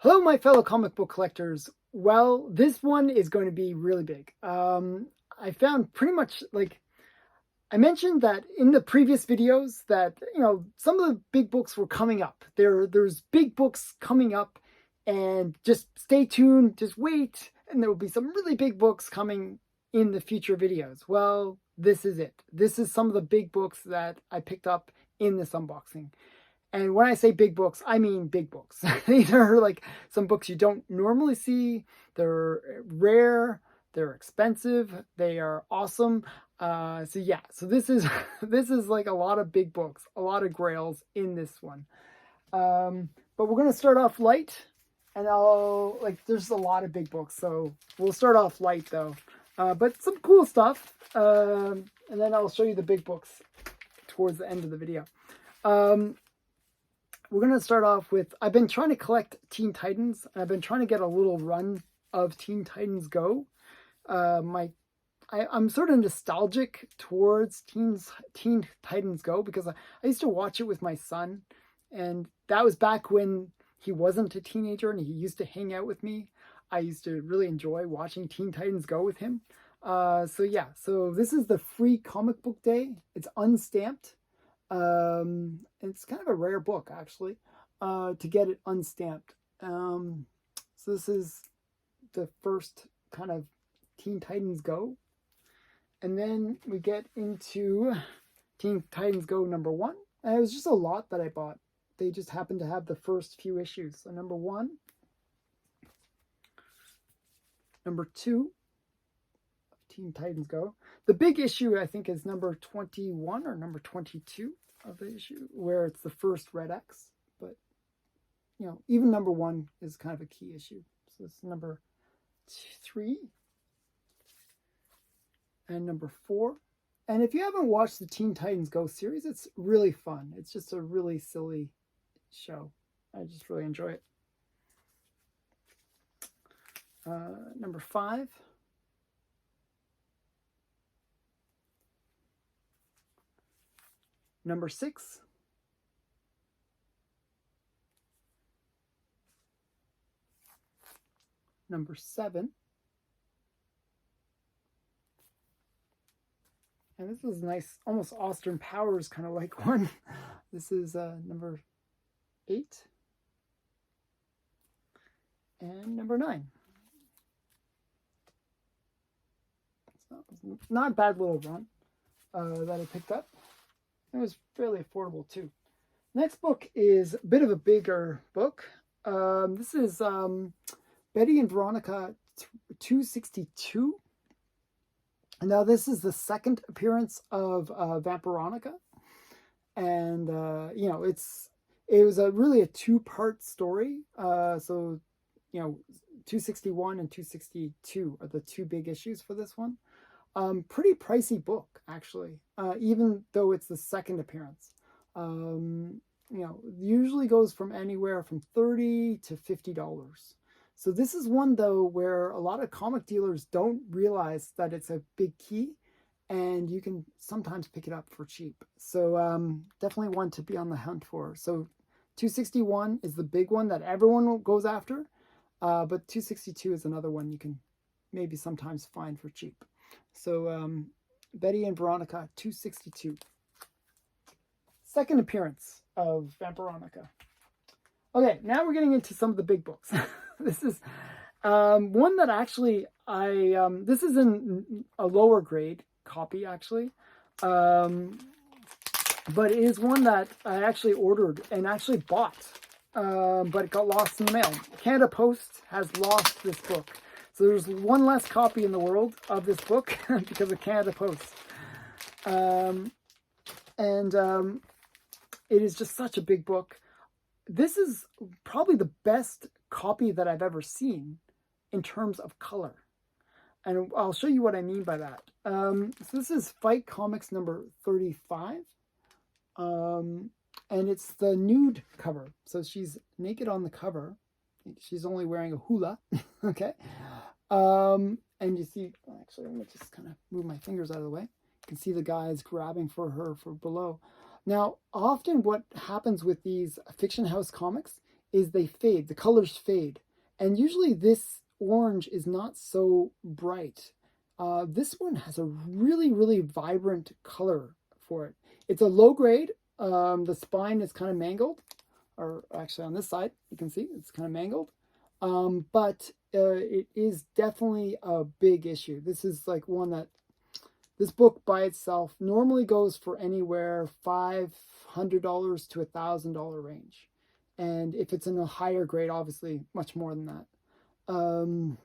Hello, my fellow comic book collectors. Well, this one is going to be really big. I found pretty much like I mentioned that in the previous videos that some of the big books were coming up. There's big books coming up, and just stay tuned, just wait, and there will be some really big books coming in the future videos. Well, this is it. This is some of the big books that I picked up in this unboxing. And when I say big books, I mean big books. These are like some books you don't normally see. They're rare. They're expensive. They are awesome. So this is this is like a lot of big books, a lot of grails in this one. But we're gonna start off light, and there's a lot of big books, so we'll start off light though. But some cool stuff, and then I'll show you the big books towards the end of the video. We're going to start off with, I've been trying to collect Teen Titans, and I've been trying to get a little run of Teen Titans Go. I'm sort of nostalgic towards Teen Titans Go because I used to watch it with my son, and that was back when he wasn't a teenager and he used to hang out with me. I used to really enjoy watching Teen Titans Go with him. So this is the free comic book day. It's unstamped. It's kind of a rare book actually, to get it unstamped. So this is the first kind of Teen Titans Go, and then we get into Teen Titans Go #1. And it was just a lot that I bought. They just happened to have the first few issues. So #1, #2, Teen Titans Go. The big issue, I think, is #21 or #22 of the issue, where it's the first Red X. But, even #1 is kind of a key issue. So it's #3 and #4. And if you haven't watched the Teen Titans Go series, it's really fun. It's just a really silly show. I just really enjoy it. #5. #6. #7. And this is nice, almost Austin Powers kind of like one. This is #8 and #9. So not a bad little run that I picked up. It was fairly affordable too. Next book is a bit of a bigger book. This is Betty and Veronica 262. And now this is the second appearance of Veronica, and it was really a two-part story. So 261 and 262 are the two big issues for this one. Pretty pricey book, actually, even though it's the second appearance. Usually goes from anywhere from $30 to $50. So this is one, though, where a lot of comic dealers don't realize that it's a big key, and you can sometimes pick it up for cheap. So definitely one to be on the hunt for. So 261 is the big one that everyone goes after, but 262 is another one you can maybe sometimes find for cheap. So Betty and Veronica 262. Second appearance of Veronica. Okay, now we're getting into some of the big books. This is one that actually this is in a lower grade copy actually. But it is one that I actually ordered and actually bought. But it got lost in the mail. Canada Post has lost this book. So there's one less copy in the world of this book because of Canada Post. It is just such a big book. This is probably the best copy that I've ever seen in terms of color. And I'll show you what I mean by that. So this is Fight Comics #35. And it's the nude cover. So she's naked on the cover. She's only wearing a hula. Okay. And you see, actually, let me just kind of move my fingers out of the way. You can see the guys grabbing for her from below. Now, often what happens with these Fiction House comics is they fade. The colors fade. And usually this orange is not so bright. This one has a really, really vibrant color for it. It's a low grade. The spine is kind of mangled, or actually on this side, you can see it's kind of mangled. But it is definitely a big issue. This is like one that, this book by itself normally goes for anywhere $500 to $1,000 range. And if it's in a higher grade, obviously much more than that. You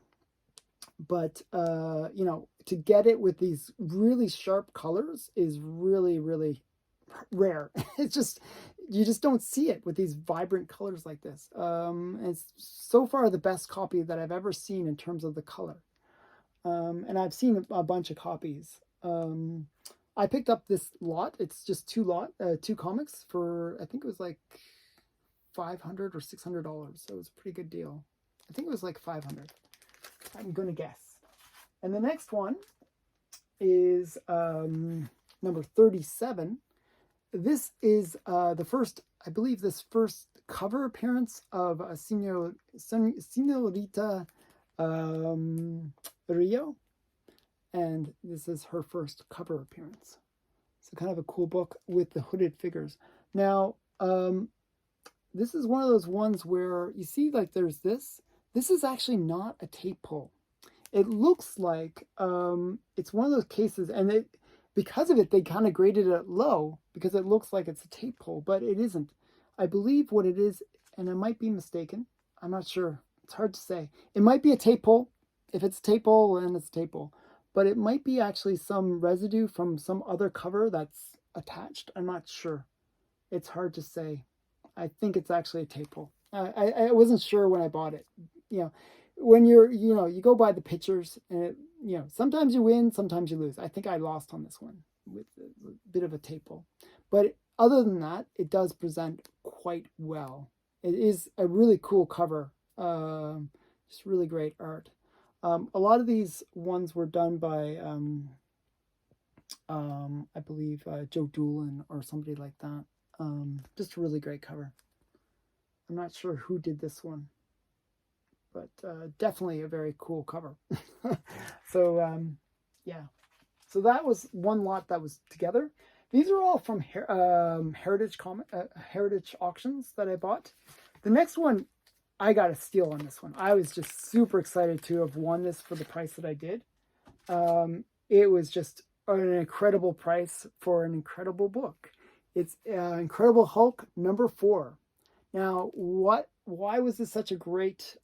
know, to get it with these really sharp colors is really, really rare. It's just, you just don't see it with these vibrant colors like this. It's so far the best copy that I've ever seen in terms of the color. And I've seen a bunch of copies. I picked up this lot. It's just two comics for, I think it was like $500 or $600. So it was a pretty good deal. I think it was like $500. I'm going to guess. And the next one is number 37. This is the first, I believe, this first cover appearance of a Senorita Rio. And this is her first cover appearance. So kind of a cool book with the hooded figures. Now, this is one of those ones where you see like there's this. This is actually not a tape pull. It looks like it's one of those cases, and because of it, they kind of graded it low because it looks like it's a tape pull, but it isn't. I believe what it is, and I might be mistaken. I'm not sure. It's hard to say. It might be a tape pull. If it's a tape pull, then it's a tape pull. But it might be actually some residue from some other cover that's attached. I'm not sure. It's hard to say. I think it's actually a tape pull. I wasn't sure when I bought it. You know, when you go by the pictures, and it, sometimes you win, sometimes you lose. I think I lost on this one with a bit of a tape pull. But other than that, it does present quite well. It is a really cool cover. Just really great art. A lot of these ones were done by, I believe, Joe Doolin or somebody like that. Just a really great cover. I'm not sure who did this one, but definitely a very cool cover. So, yeah. So that was one lot that was together. These are all from Heritage auctions that I bought. The next one, I got a steal on this one. I was just super excited to have won this for the price that I did. It was just an incredible price for an incredible book. It's Incredible Hulk number 4. Now, why was this such a great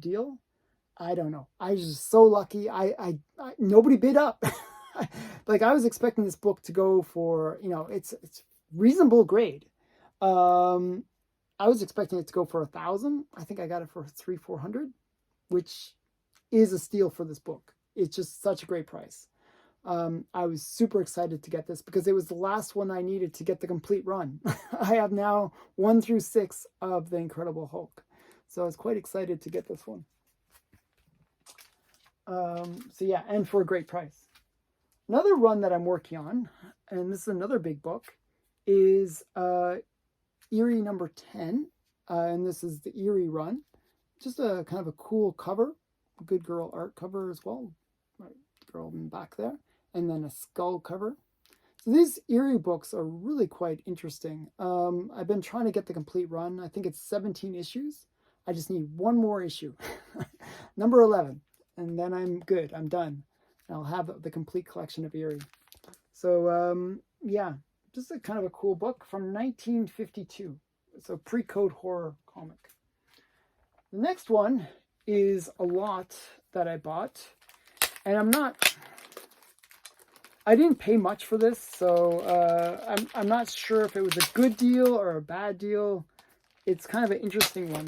deal? I don't know. I was just so lucky. I nobody bid up. Like, I was expecting this book to go for, it's reasonable grade. I was expecting it to go for $1,000. I think I got it for $300-400, which is a steal for this book. It's just such a great price. I was super excited to get this because it was the last one I needed to get the complete run. I have now 1 through 6 of the Incredible Hulk. So I was quite excited to get this one. So yeah, and for a great price. Another run that I'm working on, and this is another big book, is Eerie number 10. And this is the Eerie run. Just a kind of a cool cover. Good girl art cover as well. Right, girl in the back there. And then a skull cover. So these Eerie books are really quite interesting. I've been trying to get the complete run. I think it's 17 issues. I just need one more issue. Number 11. And then I'm good. I'm done. And I'll have the complete collection of Eerie. So, yeah. Just a kind of a cool book from 1952. It's a precode horror comic. The next one is a lot that I bought. And I didn't pay much for this, so I'm not sure if it was a good deal or a bad deal. It's kind of an interesting one,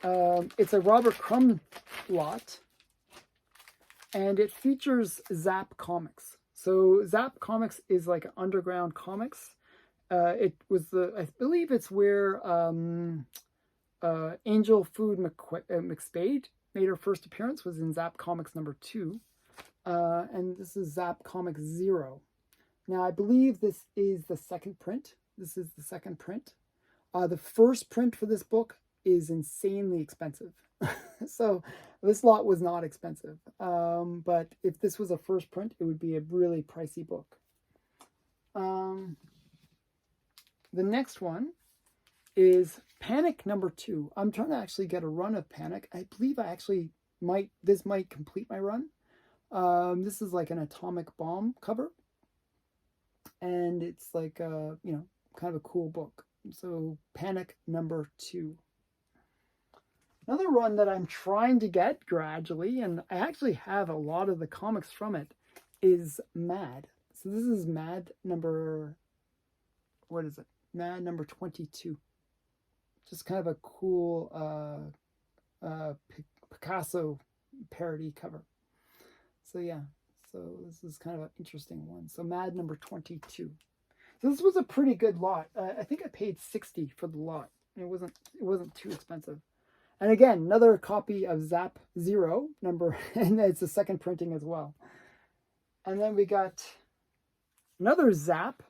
though. It's a Robert Crumb lot, and it features Zap Comics. So Zap Comics is like an underground comics. I believe it's where Angel Food McSpade made her first appearance, was in Zap Comics number 2. And this is Zap Comics 0. Now, I believe this is the second print. This is the second print. The first print for this book is insanely expensive. So this lot was not expensive. But if this was a first print, it would be a really pricey book. The next one is Panic #2. I'm trying to actually get a run of Panic. I believe I actually this might complete my run. This is like an atomic bomb cover. And it's like, kind of a cool book. So Panic #2. Another run that I'm trying to get gradually, and I actually have a lot of the comics from it, is Mad. So this is Mad Mad #22. Just kind of a cool Picasso parody cover. So yeah, so this is kind of an interesting one. So Mad #22. So this was a pretty good lot. I think I paid $60 for the lot. It wasn't too expensive. And again, another copy of Zap 0 and it's the second printing as well. And then we got another Zap.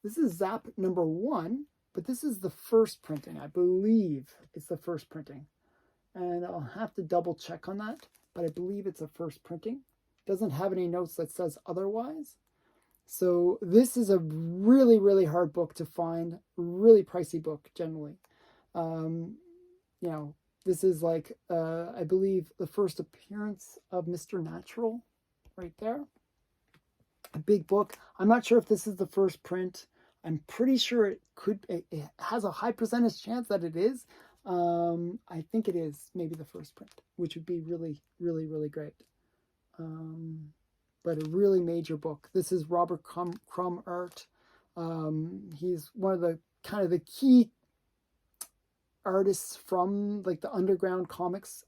This is Zap #1, but this is the first printing. I believe it's the first printing. And I'll have to double check on that, but I believe it's a first printing. Doesn't have any notes that says otherwise. So this is a really, really hard book to find, really pricey book generally. This is like, I believe, the first appearance of Mr. Natural right there. A big book. I'm not sure if this is the first print. I'm pretty sure it has a high percentage chance that it is. I think it is maybe the first print, which would be really, really, really great. But a really major book. This is Robert Crumb art. He's one of the kind of the key artists from like the underground comics,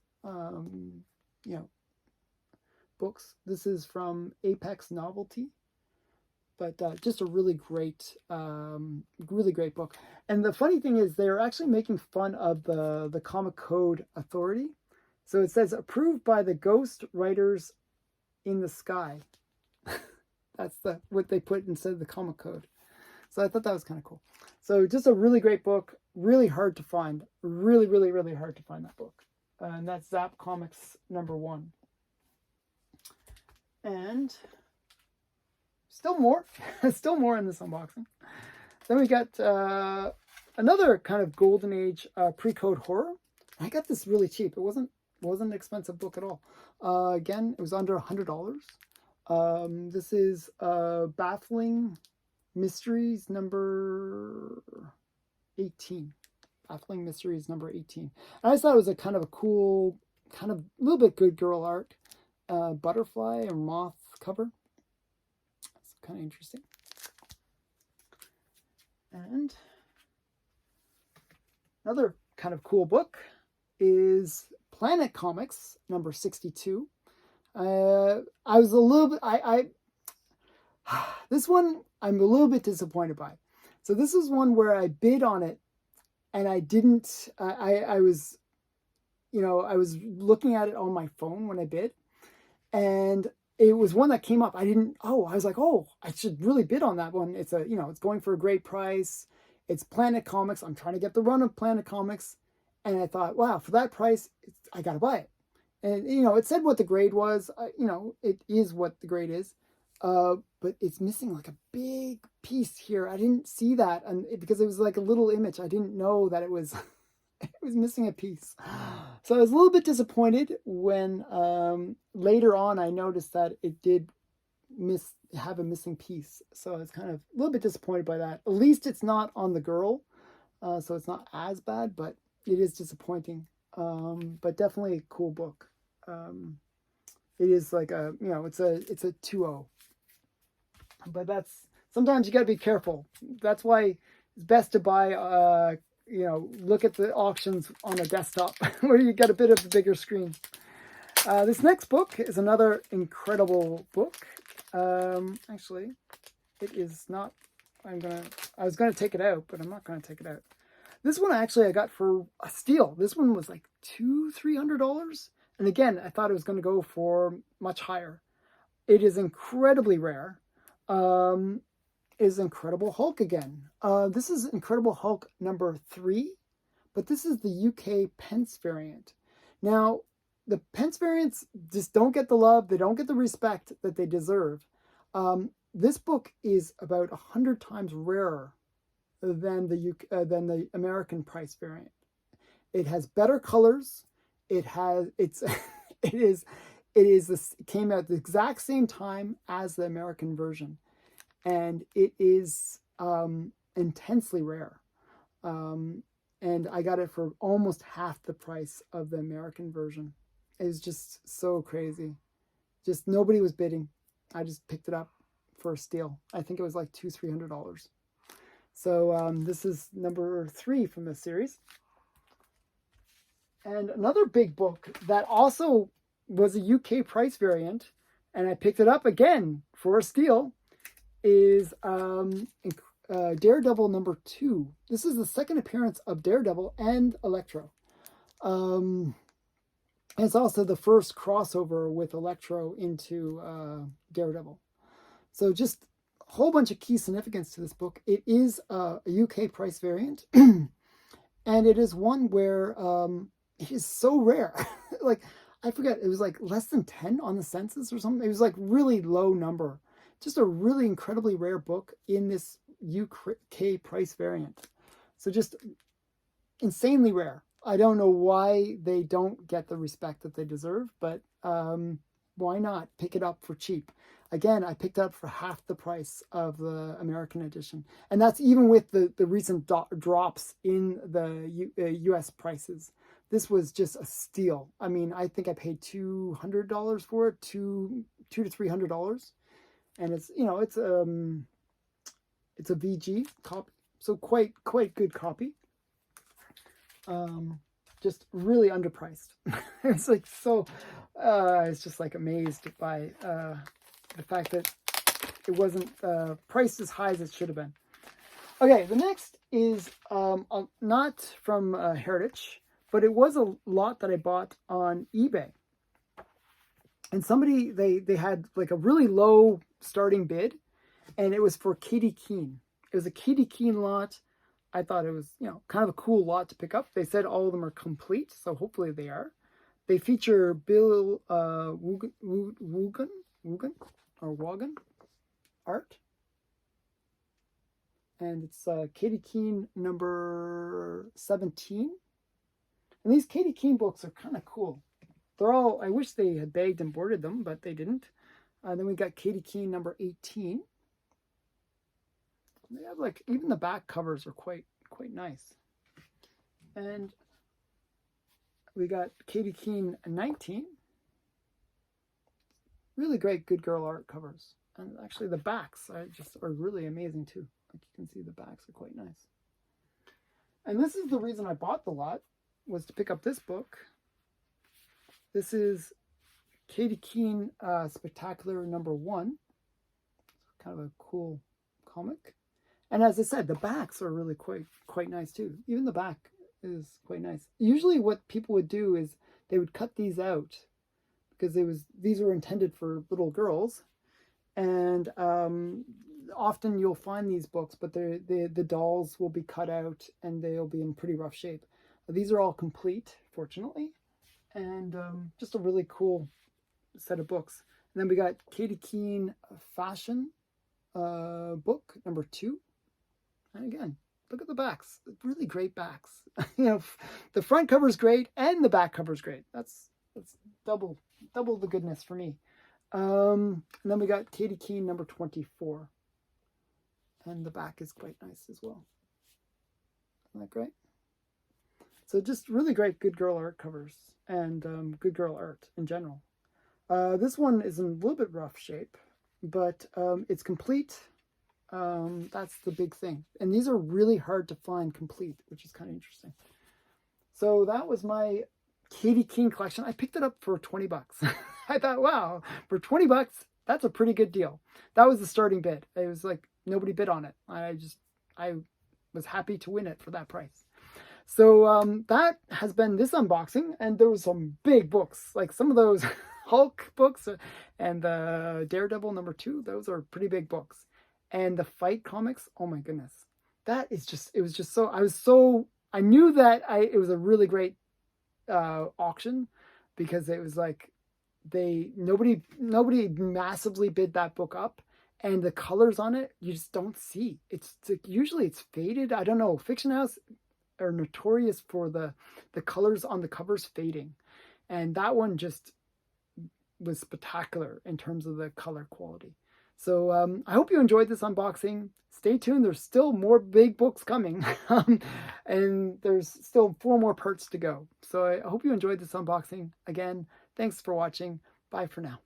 books. This is from Apex Novelty, but just a really great book. And the funny thing is, they're actually making fun of the Comic Code Authority. So it says approved by the Ghost Writers in the Sky. That's what they put instead of the Comic Code. So I thought that was kind of cool. So just a really great book, really hard to find, really, really, really hard to find that book. And that's Zap Comics #1. And still more in this unboxing. Then we got another kind of golden age pre-code horror. I got this really cheap. It wasn't an expensive book at all. Again, it was under $100. This is Baffling Mysteries #18. Baffling Mysteries #18. And I thought it was a kind of a cool, kind of a little bit good girl art. Butterfly or moth cover. It's kind of interesting. And another kind of cool book is Planet Comics #62. I was a little bit, this one I'm a little bit disappointed by. So this is one where I bid on it and I didn't, I was looking at it on my phone when I bid, and it was one that came up. I was like, I should really bid on that one. It's it's going for a great price. It's Planet Comics. I'm trying to get the run of Planet Comics. And I thought, wow, for that price, I got to buy it. And, it said what the grade was. It is what the grade is. But it's missing like a big piece here. I didn't see that because it was like a little image. I didn't know that it was it was missing a piece. So I was a little bit disappointed when later on I noticed that it did have a missing piece. So I was kind of a little bit disappointed by that. At least it's not on the girl, so it's not as bad, but it is disappointing. But definitely a cool book. It is like it's a 2.0. But sometimes you got to be careful. That's why it's best to buy look at the auctions on a desktop where you get a bit of a bigger screen. This next book is another incredible book. Actually, it is not. I was gonna take it out, but I'm not gonna take it out. This one actually I got for a steal. This one was like $200-300, and again I thought it was going to go for much higher. It is incredibly rare. is Incredible Hulk again. This is Incredible Hulk number 3, but this is the UK Pence variant. Now, the Pence variants just don't get the love, they don't get the respect that they deserve. This book is about 100 times rarer than the American price variant. It has better colors. It came out the exact same time as the American version, and it is intensely rare. And I got it for almost half the price of the American version. It was just so crazy. Just nobody was bidding. I just picked it up for a steal. I think it was like $200-300. So this is number 3 from this series. And another big book that also was a UK price variant, and I picked it up again for a steal, is Daredevil number 2. This is the second appearance of Daredevil and Electro. And it's also the first crossover with Electro into Daredevil. So just a whole bunch of key significance to this book. It is a UK price variant, and it is one where it is so rare. Like, I forget, it was like less than 10 on the census or something. It was like really low number. Just a really incredibly rare book in this UK price variant. So just insanely rare. I don't know why they don't get the respect that they deserve, but why not pick it up for cheap? Again, I picked it up for half the price of the American edition. And that's even with the recent drops in the US prices. This was just a steal. I mean, I think I paid $200 for it, $200 to $300. And it's, you know, it's a VG copy. So quite good copy. Just really underpriced. It's like so, it's just like amazed by the fact that it wasn't priced as high as it should have been. Okay, the next is not from Heritage, but it was a lot that I bought on eBay. And somebody, they had like a really low starting bid, and it was for Katy Keene. It was a Katy Keene lot. I thought it was, you know, kind of a cool lot to pick up. They said all of them are complete, so hopefully they are. They feature Bill Wogan art. And it's Katy Keene number 17. And these Katy Keene books are kind of cool. They're all, I wish they had bagged and boarded them, but they didn't. Then we got Katy Keene number 18. They have like, even the back covers are quite nice. And we got Katy Keene 19. Really great good girl art covers. And actually the backs are really amazing too. Like you can see the backs are quite nice. And this is the reason I bought the lot, was to pick up this book. This is Katy Keene Spectacular number 1. Kind of a cool comic. And as I said, the backs are really quite nice too. Even the back is quite nice. Usually what people would do is they would cut these out because these were intended for little girls. And often you'll find these books, but the dolls will be cut out and they'll be in pretty rough shape. These are all complete, fortunately. And just a really cool set of books. And then we got Katy Keene Fashion book number 2. And again, look at the backs. Really great backs. You know, the front cover is great and the back cover is great. That's double the goodness for me. And then we got Katy Keene number 24. And the back is quite nice as well. Isn't that great? So just really great good girl art covers and good girl art in general. This one is in a little bit rough shape, but it's complete. That's the big thing. And these are really hard to find complete, which is kind of interesting. So that was my Katy Keene collection. I picked it up for 20 bucks. I thought, wow, for 20 bucks, that's a pretty good deal. That was the starting bid. It was like nobody bid on it. I was happy to win it for that price. So that has been this unboxing, and there was some big books, like some of those Hulk books and the Daredevil number 2. Those are pretty big books. And the fight comics, oh my goodness. That is just, it was just so, I knew that it was a really great auction, because it was like nobody massively bid that book up, and the colors on it you just don't see. It's like, usually it's faded. I don't know, Fiction House are notorious for the colors on the covers fading, and that one just was spectacular in terms of the color quality. So I hope you enjoyed this unboxing. Stay tuned. There's still more big books coming. And there's still 4 more parts to go. So I hope you enjoyed this unboxing. Again, thanks for watching. Bye for now.